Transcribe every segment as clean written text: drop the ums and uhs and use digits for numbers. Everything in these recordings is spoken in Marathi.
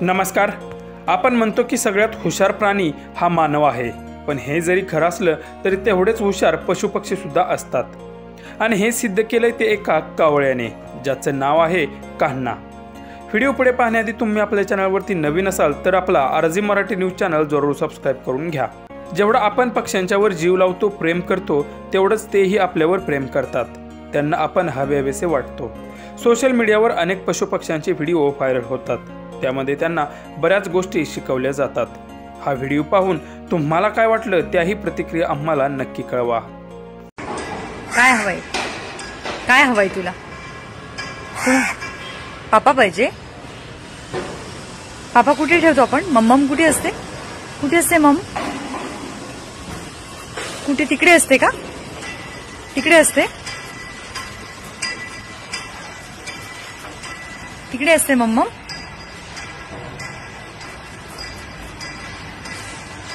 नमस्कार. आपण म्हणतो की सगळ्यात हुशार प्राणी हा मानव आहे, पण हे जरी खरं असलं तरी तेवढेच हुशार पशुपक्षी सुद्धा असतात. आणि हे सिद्ध केलंय ते एका कावळ्याने, ज्याचं नाव आहे कान्हा. व्हिडिओ पुढे पाहण्याआधी तुम्ही आपल्या चॅनलवरती नवीन असाल तर आपला आरजी मराठी न्यूज चॅनल जरूर सबस्क्राईब करून घ्या. जेवढं आपण पक्ष्यांच्यावर जीव लावतो, प्रेम करतो, तेवढंच तेही आपल्यावर प्रेम करतात. त्यांना आपण हवेसे वाटतो. सोशल मीडियावर अनेक पशुपक्ष्यांचे व्हिडिओ व्हायरल होतात. त्यामध्ये त्यांना बऱ्याच गोष्टी शिकवल्या जातात. हा व्हिडिओ पाहून तुम्हाला काय वाटलं त्याही प्रतिक्रिया आम्हाला नक्की कळवा. काय हवंय तुला? पापा पाहिजे? पापा कुठे ठेवतो आपण? मम्मम कुठे असते? कुठे असते मम? कुठे? तिकडे असते का? तिकडे असते? तिकडे असते मम्मम?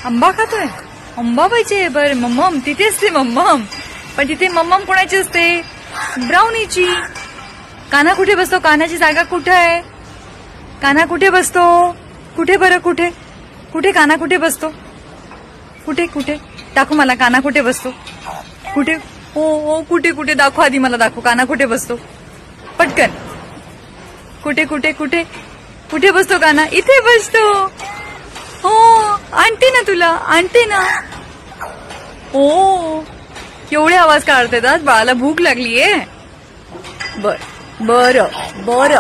आंबा खातोय? आंबा पाहिजे? बर मम्मम तिथे असते मम्मम. पण तिथे मम्मम कोणाची असते? ब्राउनीची. कान्हा कुठे बसतो? कान्हाची जागा कुठे आहे? कान्हा कुठे बसतो? कुठे बरं? कुठे कुठे कान्हा कुठे बसतो? कुठे कुठे दाखव मला. कान्हा कुठे बसतो? कुठे? हो कुठे कुठे दाखव. आधी मला दाखव कान्हा कुठे बसतो पटकन. कुठे कुठे कुठे कुठे बसतो कान्हा? इथे बसतो. हो आणते ना तुला, आणते ना. हो एवढे आवाज काढतात. बाळाला भूक लागलीये. बर बर बर